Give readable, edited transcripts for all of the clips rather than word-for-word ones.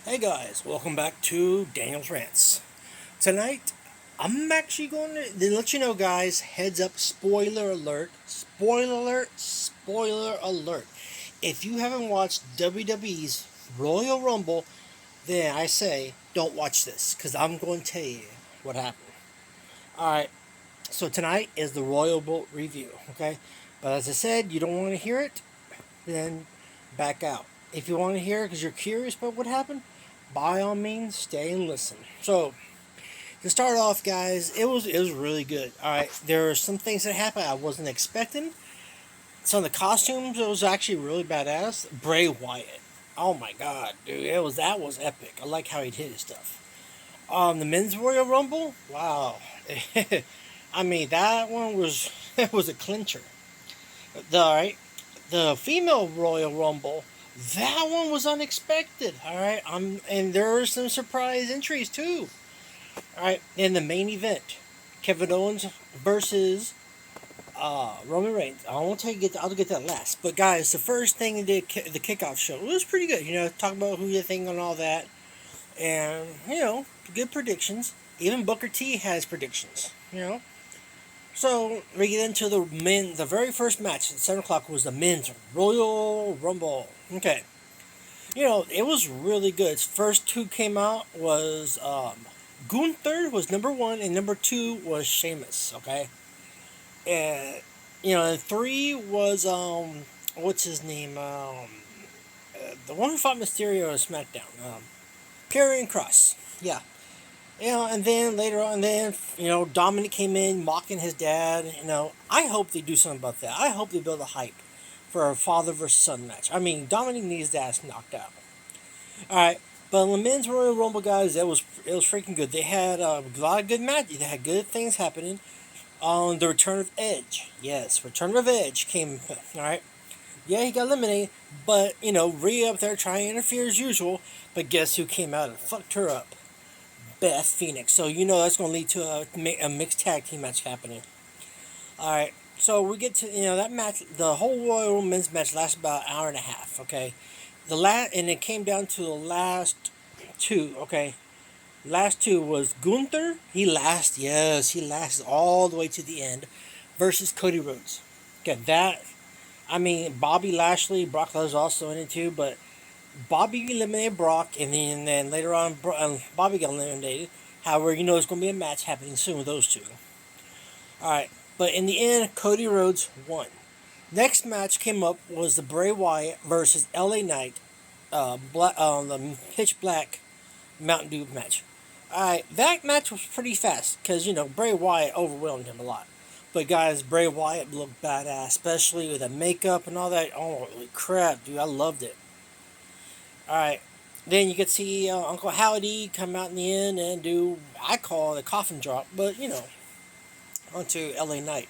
Hey guys, welcome back to Daniel's Rants. Tonight, I'm actually going to let you know, guys, heads up, spoiler alert. If you haven't watched WWE's Royal Rumble, then I say don't watch this, because I'm going to tell you what happened. Alright, so tonight is the Royal Rumble review, okay? But as I said, you don't want to hear it, then back out. If you want to hear it because you're curious about what happened, by all means, stay and listen. So, to start off, guys, it was really good. All right, there were some things that happened I wasn't expecting. Some of the costumes, it was actually really badass. Bray Wyatt, oh my god, dude, that was epic. I like how he did his stuff. The men's Royal Rumble, wow. I mean, that one was it was a clincher. All right, the female Royal Rumble, that one was unexpected. All right, and there were some surprise entries too. All right, in the main event, Kevin Owens versus Roman Reigns. I won't tell you I'll get that last. But guys, the first thing they did, the kickoff show, it was pretty good. Talk about who you think and all that, and good predictions. Even Booker T has predictions. So we get into the men. The very first match at 7 o'clock was the men's Royal Rumble. Okay, it was really good. First two came out was Gunther was number one, and number two was Sheamus. Okay, and and three was what's his name? The one who fought Mysterio on SmackDown. Karrion Kross. Yeah. And then later on, Dominic came in mocking his dad. I hope they do something about that. I hope they build a hype for a father versus son match. I mean, Dominic needs his ass knocked out. All right, but the men's Royal Rumble, guys, it was freaking good. They had a lot of good matches. They had good things happening. On the return of Edge, yes, return of Edge came. All right, yeah, he got eliminated, but Rhea up there trying to interfere as usual. But guess who came out and fucked her up? Beth Phoenix. So that's going to lead to a mixed tag team match happening. All right. So we get to that match. The whole Royal Men's match lasted about an hour and a half. Okay, and it came down to the last two. Okay, last two was Gunther. He lasted all the way to the end, versus Cody Rhodes. Okay, I mean, Bobby Lashley, Brock Lesnar also in it too, but Bobby eliminated Brock, and then later on, Bobby got eliminated. However, it's going to be a match happening soon with those two. All right, but in the end, Cody Rhodes won. Next match came up was the Bray Wyatt versus LA Knight, the Pitch Black Mountain Dew match. All right, that match was pretty fast because Bray Wyatt overwhelmed him a lot. But guys, Bray Wyatt looked badass, especially with the makeup and all that. Oh, holy crap, dude, I loved it. All right. Then you could see Uncle Howdy come out in the end and do, I call it a coffin drop, but onto LA Knight.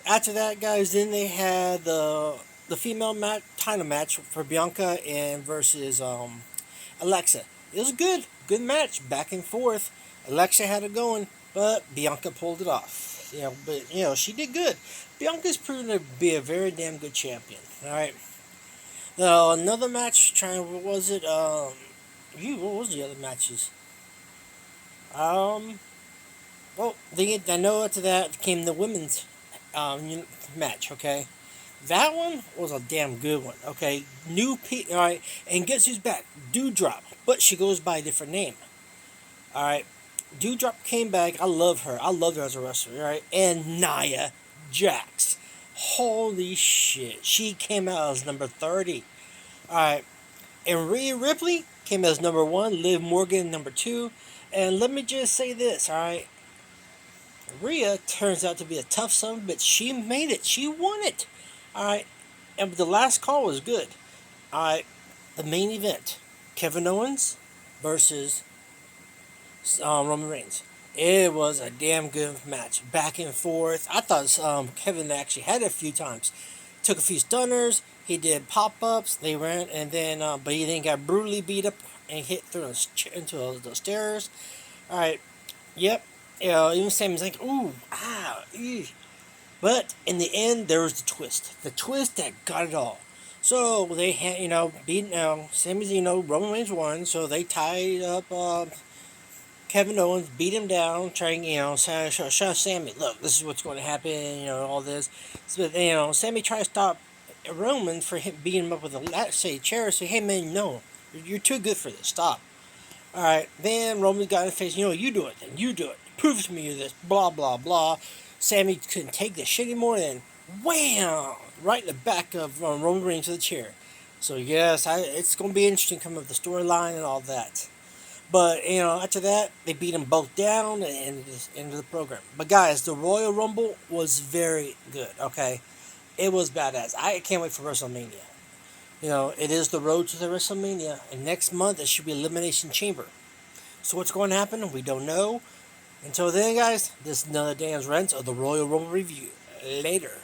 After that, guys, then they had the female title match for Bianca and versus Alexa. It was good match, back and forth. Alexa had it going, but Bianca pulled it off. But she did good. Bianca's proven to be a very damn good champion. All right. Another match. What was it? What was the other matches? Um, well, I know after that came the women's match. Okay, that one was a damn good one. Okay, all right, and guess who's back? Dewdrop, but she goes by a different name. All right, Dewdrop came back. I love her. I love her as a wrestler. All right, and Nia Jax. Holy shit, she came out as number 30. All right. And Rhea Ripley came as number one, Liv Morgan number two. And let me just say this, all right? Rhea turns out to be a tough son, but she made it. She won it. All right. And the last call was good. All right. The main event, Kevin Owens versus Roman Reigns. It was a damn good match. Back and forth. I thought Kevin actually had it a few times. Took a few stunners. He did pop-ups. They ran, and then but he then got brutally beat up and hit through into the stairs. All right. Yep. Even Sammy's like, ooh, ah, eesh. But in the end, there was the twist. The twist that got it all. So they had, beat Sami Zayn, Roman Reigns won. So they tied up Kevin Owens, beat him down, trying, show Sammy, look, this is what's going to happen, all this. So, Sammy tried to stop Roman for him beating him up with a chair. Say, hey man, no, you're too good for this. Stop. All right. Then Roman got in the face. You do it. Then you do it. Prove to me you're this. Blah blah blah. Sammy couldn't take this shit anymore. Then wham! Right in the back of Roman Reigns to the chair. So yes, it's going to be interesting coming up with the storyline and all that. But after that, they beat them both down and end of the program. But guys, the Royal Rumble was very good. Okay, it was badass. I can't wait for WrestleMania. It is the road to the WrestleMania, and next month it should be Elimination Chamber. So what's going to happen? We don't know. Until then, guys, this is another Dan's Rants of the Royal Rumble review. Later.